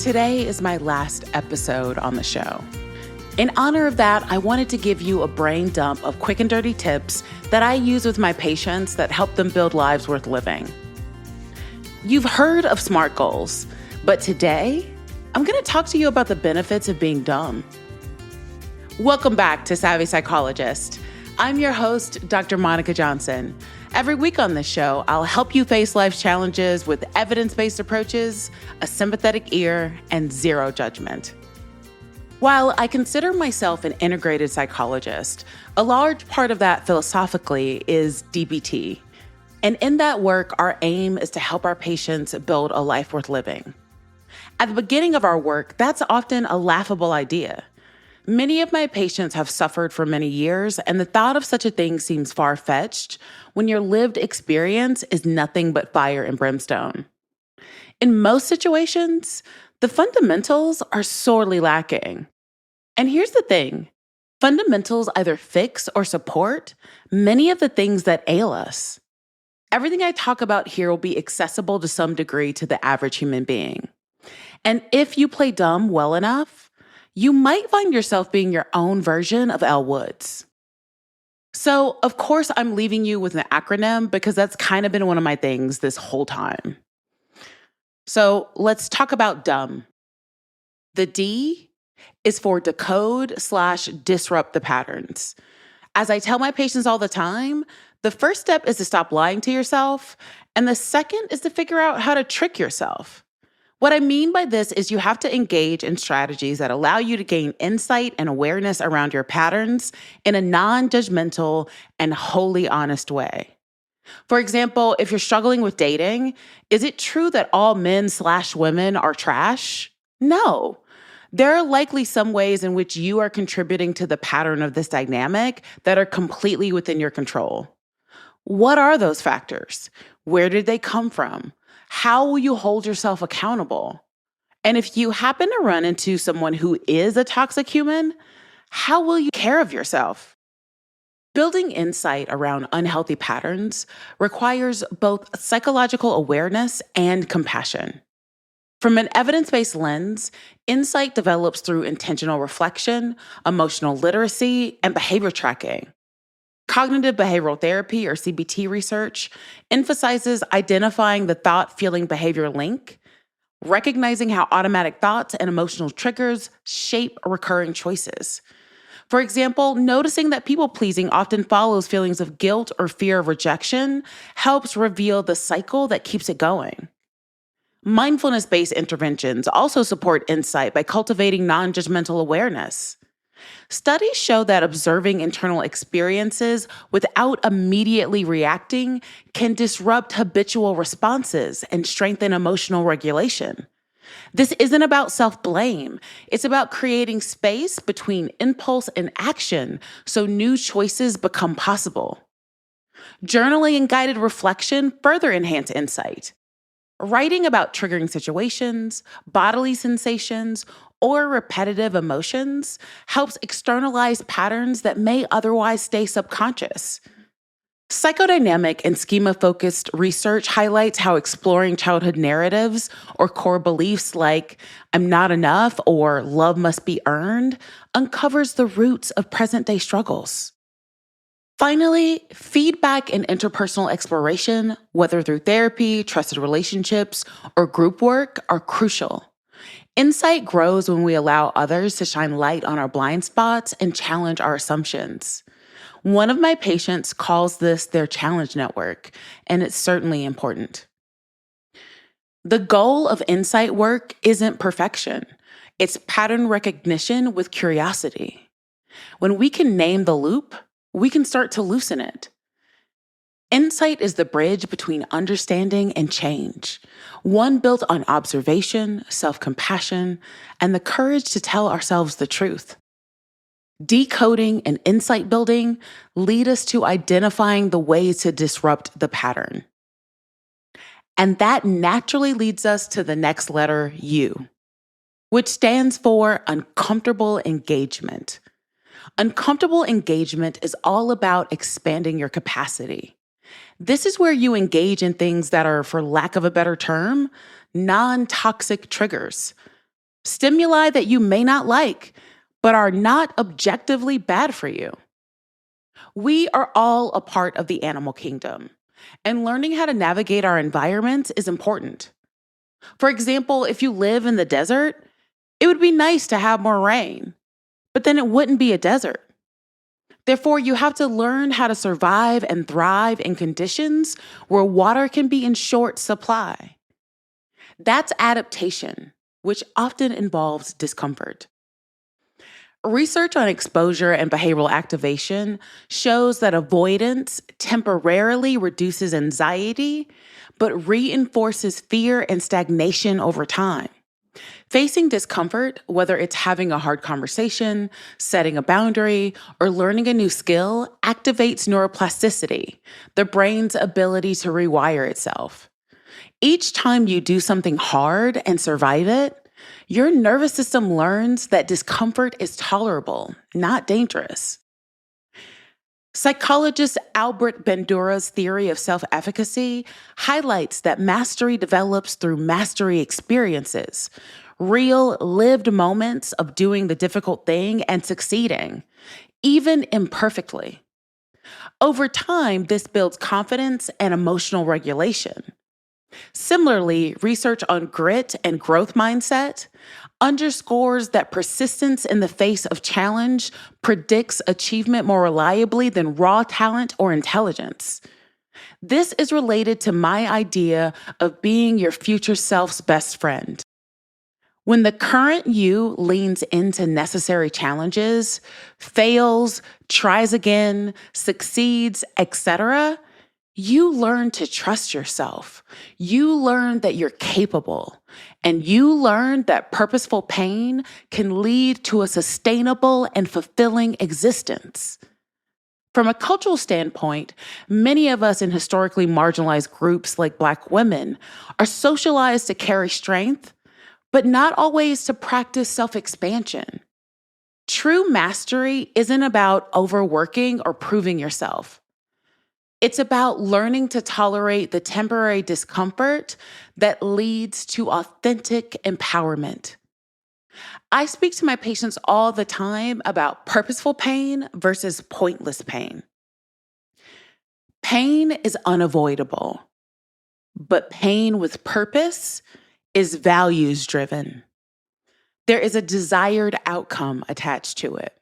Today is my last episode on the show. In honor of that, I wanted to give you a brain dump of quick and dirty tips that I use with my patients that help them build lives worth living. You've heard of SMART goals, but today, I'm going to talk to you about the benefits of being dumb. Welcome back to Savvy Psychologist. I'm your host, Dr. Monica Johnson. Every week on this show, I'll help you face life's challenges with evidence-based approaches, a sympathetic ear, and zero judgment. While I consider myself an integrated psychologist, a large part of that philosophically is DBT. And in that work, our aim is to help our patients build a life worth living. At the beginning of our work, that's often a laughable idea. Many of my patients have suffered for many years, and the thought of such a thing seems far-fetched when your lived experience is nothing but fire and brimstone. In most situations, the fundamentals are sorely lacking. And here's the thing, fundamentals either fix or support many of the things that ail us. Everything I talk about here will be accessible to some degree to the average human being. And if you play dumb well enough, you might find yourself being your own version of Elle Woods. So, of course, I'm leaving you with an acronym because that's kind of been one of my things this whole time. So let's talk about dumb. The D is for decode/disrupt the patterns. As I tell my patients all the time, the first step is to stop lying to yourself, and the second is to figure out how to trick yourself. What I mean by this is you have to engage in strategies that allow you to gain insight and awareness around your patterns in a non-judgmental and wholly honest way. For example, if you're struggling with dating, is it true that all men/women are trash? No. There are likely some ways in which you are contributing to the pattern of this dynamic that are completely within your control. What are those factors? Where did they come from? How will you hold yourself accountable? And if you happen to run into someone who is a toxic human, how will you take care of yourself? Building insight around unhealthy patterns requires both psychological awareness and compassion. From an evidence-based lens, insight develops through intentional reflection, emotional literacy, and behavior tracking. Cognitive behavioral therapy, or CBT research, emphasizes identifying the thought-feeling-behavior link, recognizing how automatic thoughts and emotional triggers shape recurring choices. For example, noticing that people-pleasing often follows feelings of guilt or fear of rejection helps reveal the cycle that keeps it going. Mindfulness-based interventions also support insight by cultivating non-judgmental awareness. Studies show that observing internal experiences without immediately reacting can disrupt habitual responses and strengthen emotional regulation. This isn't about self-blame. It's about creating space between impulse and action so new choices become possible. Journaling and guided reflection further enhance insight. Writing about triggering situations, bodily sensations, or repetitive emotions helps externalize patterns that may otherwise stay subconscious. Psychodynamic and schema-focused research highlights how exploring childhood narratives or core beliefs like "I'm not enough" or "love must be earned" uncovers the roots of present-day struggles. Finally, feedback and interpersonal exploration, whether through therapy, trusted relationships, or group work, are crucial. Insight grows when we allow others to shine light on our blind spots and challenge our assumptions. One of my patients calls this their challenge network, and it's certainly important. The goal of insight work isn't perfection. It's pattern recognition with curiosity. When we can name the loop, we can start to loosen it. Insight is the bridge between understanding and change, one built on observation, self-compassion, and the courage to tell ourselves the truth. Decoding and insight building lead us to identifying the ways to disrupt the pattern. And that naturally leads us to the next letter, U, which stands for uncomfortable engagement. Uncomfortable engagement is all about expanding your capacity. This is where you engage in things that are, for lack of a better term, non-toxic triggers. stimuli that you may not like, but are not objectively bad for you. We are all a part of the animal kingdom, and learning how to navigate our environment is important. For example, if you live in the desert, it would be nice to have more rain, but then it wouldn't be a desert. Therefore, you have to learn how to survive and thrive in conditions where water can be in short supply. That's adaptation, which often involves discomfort. Research on exposure and behavioral activation shows that avoidance temporarily reduces anxiety, but reinforces fear and stagnation over time. Facing discomfort, whether it's having a hard conversation, setting a boundary, or learning a new skill, activates neuroplasticity, the brain's ability to rewire itself. Each time you do something hard and survive it, your nervous system learns that discomfort is tolerable, not dangerous. Psychologist Albert Bandura's theory of self-efficacy highlights that mastery develops through mastery experiences, real lived moments of doing the difficult thing and succeeding, even imperfectly. Over time, this builds confidence and emotional regulation. Similarly, research on grit and growth mindset underscores that persistence in the face of challenge predicts achievement more reliably than raw talent or intelligence. This is related to my idea of being your future self's best friend. When the current you leans into necessary challenges, fails, tries again, succeeds, etc., you learn to trust yourself. You learn that you're capable. And you learn that purposeful pain can lead to a sustainable and fulfilling existence. From a cultural standpoint, many of us in historically marginalized groups like Black women are socialized to carry strength, but not always to practice self-expansion. True mastery isn't about overworking or proving yourself. It's about learning to tolerate the temporary discomfort that leads to authentic empowerment. I speak to my patients all the time about purposeful pain versus pointless pain. Pain is unavoidable, but pain with purpose is values-driven. There is a desired outcome attached to it.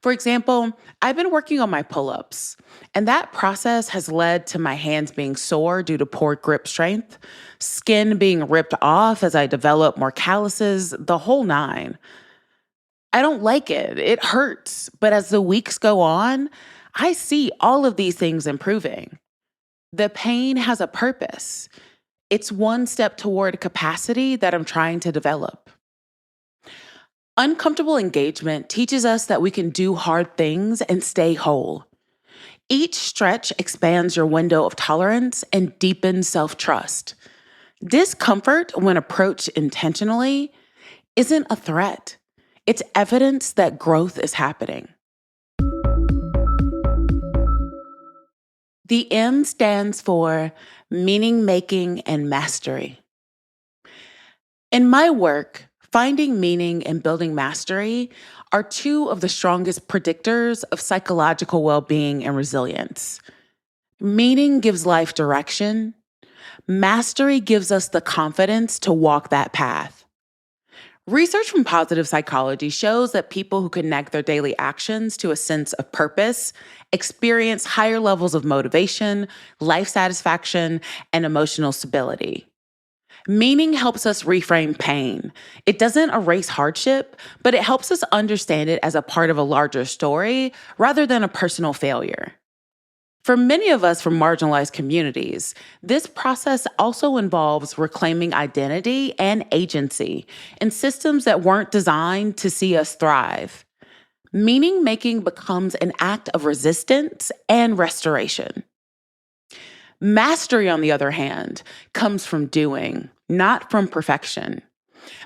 For example, I've been working on my pull-ups, and that process has led to my hands being sore due to poor grip strength, skin being ripped off as I develop more calluses, the whole nine. I don't like it. It hurts. But as the weeks go on, I see all of these things improving. The pain has a purpose. It's one step toward a capacity that I'm trying to develop. Uncomfortable engagement teaches us that we can do hard things and stay whole. Each stretch expands your window of tolerance and deepens self-trust. Discomfort, when approached intentionally, isn't a threat. It's evidence that growth is happening. The M stands for meaning making and mastery. In my work, finding meaning and building mastery are two of the strongest predictors of psychological well-being and resilience. Meaning gives life direction. Mastery gives us the confidence to walk that path. Research from positive psychology shows that people who connect their daily actions to a sense of purpose experience higher levels of motivation, life satisfaction, and emotional stability. Meaning helps us reframe pain. It doesn't erase hardship, but it helps us understand it as a part of a larger story rather than a personal failure. For many of us from marginalized communities, this process also involves reclaiming identity and agency in systems that weren't designed to see us thrive. Meaning making becomes an act of resistance and restoration. Mastery, on the other hand, comes from doing, not from perfection.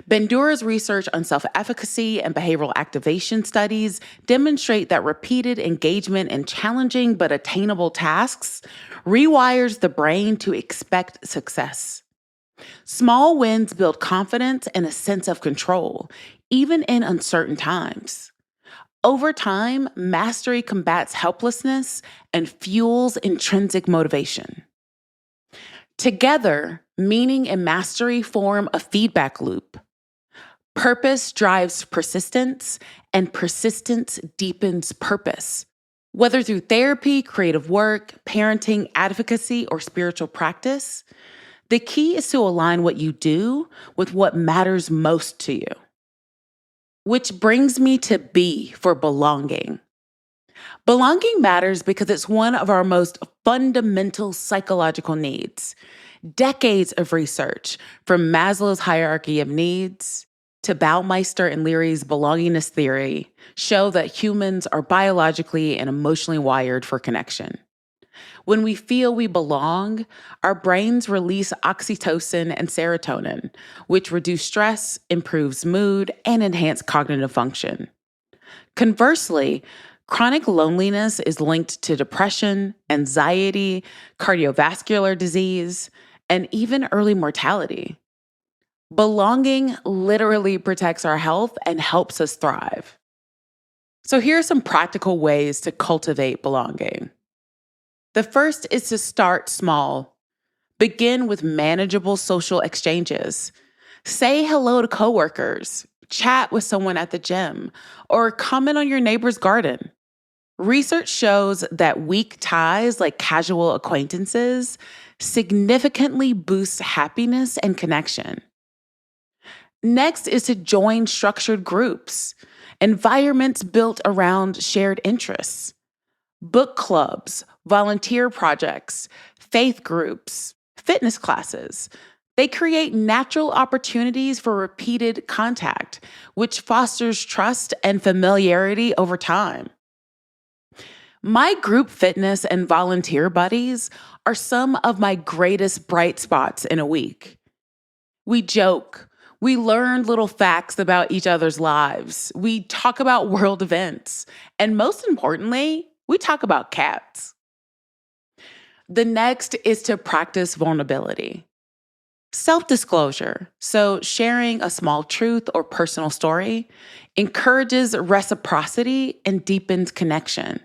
Bandura's research on self-efficacy and behavioral activation studies demonstrate that repeated engagement in challenging but attainable tasks rewires the brain to expect success. Small wins build confidence and a sense of control, even in uncertain times. Over time, mastery combats helplessness and fuels intrinsic motivation. Together, meaning and mastery form a feedback loop. Purpose drives persistence, and persistence deepens purpose. Whether through therapy, creative work, parenting, advocacy, or spiritual practice, the key is to align what you do with what matters most to you. Which brings me to B for belonging. Belonging matters because it's one of our most fundamental psychological needs. Decades of research, from Maslow's hierarchy of needs to Baumeister and Leary's belongingness theory, show that humans are biologically and emotionally wired for connection. When we feel we belong, our brains release oxytocin and serotonin, which reduce stress, improves mood, and enhance cognitive function. Conversely, chronic loneliness is linked to depression, anxiety, cardiovascular disease, and even early mortality. Belonging literally protects our health and helps us thrive. So here are some practical ways to cultivate belonging. The first is to start small. Begin with manageable social exchanges. Say hello to coworkers, chat with someone at the gym, or comment on your neighbor's garden. Research shows that weak ties, like casual acquaintances, significantly boost happiness and connection. Next is to join structured groups, environments built around shared interests. Book clubs, volunteer projects, faith groups, fitness classes. They create natural opportunities for repeated contact, which fosters trust and familiarity over time. My group fitness and volunteer buddies are some of my greatest bright spots in a week. We joke. We learn little facts about each other's lives. We talk about world events. And most importantly, we talk about cats. The next is to practice vulnerability. Self-disclosure, so sharing a small truth or personal story, encourages reciprocity and deepens connection.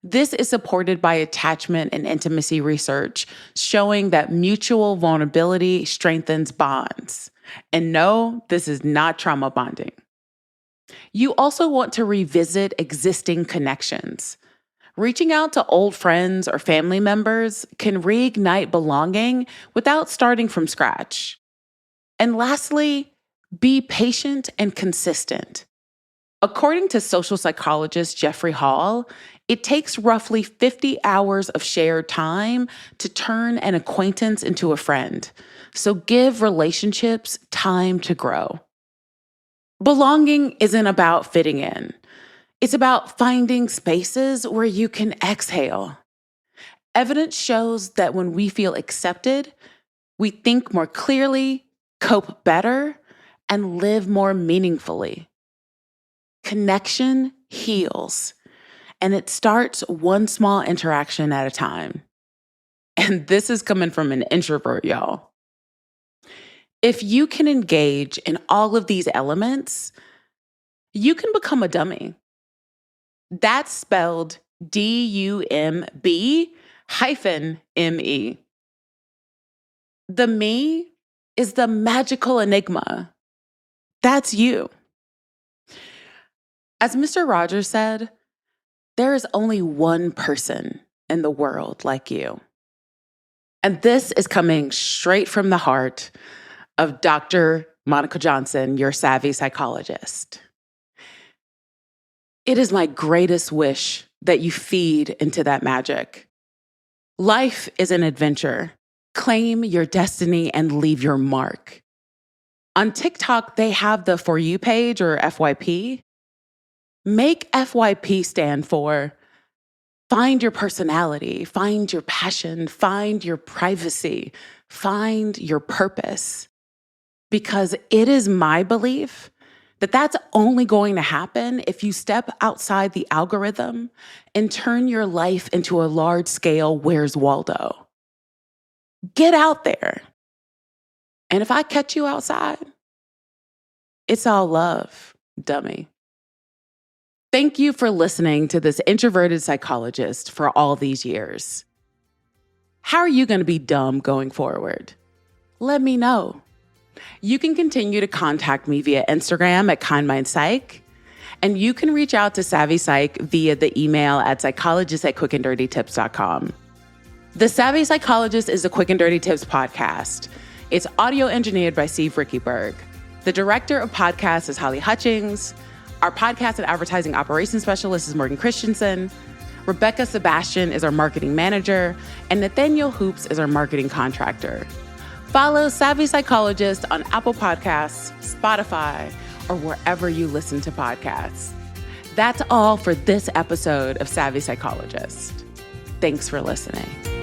This is supported by attachment and intimacy research, showing that mutual vulnerability strengthens bonds. And no, this is not trauma bonding. You also want to revisit existing connections. Reaching out to old friends or family members can reignite belonging without starting from scratch. And lastly, be patient and consistent. According to social psychologist Jeffrey Hall, it takes roughly 50 hours of shared time to turn an acquaintance into a friend. So give relationships time to grow. Belonging isn't about fitting in. It's about finding spaces where you can exhale. Evidence shows that when we feel accepted, we think more clearly, cope better, and live more meaningfully. Connection heals, and it starts one small interaction at a time. And this is coming from an introvert, y'all. If you can engage in all of these elements, you can become a dummy. That's spelled DUMB-ME. The me is the magical enigma. That's you. As Mr. Rogers said, there is only one person in the world like you. And this is coming straight from the heart of Dr. Monica Johnson, your savvy psychologist. It is my greatest wish that you feed into that magic. Life is an adventure. Claim your destiny and leave your mark. On TikTok, they have the For You page, or FYP. Make FYP stand for find your personality, find your passion, find your privacy, find your purpose. Because it is my belief that that's only going to happen if you step outside the algorithm and turn your life into a large-scale Where's Waldo. Get out there. And if I catch you outside, it's all love, dummy. Thank you for listening to this introverted psychologist for all these years. How are you going to be dumb going forward? Let me know. You can continue to contact me via Instagram at KindMindPsych, and you can reach out to Savvy Psych via the email at psychologist@quickanddirtytips.com. The Savvy Psychologist is a Quick and Dirty Tips podcast. It's audio engineered by Steve Rickyberg. The director of podcasts is Holly Hutchings. Our podcast and advertising operations specialist is Morgan Christensen. Rebecca Sebastian is our marketing manager, and Nathaniel Hoops is our marketing contractor. Follow Savvy Psychologist on Apple Podcasts, Spotify, or wherever you listen to podcasts. That's all for this episode of Savvy Psychologist. Thanks for listening.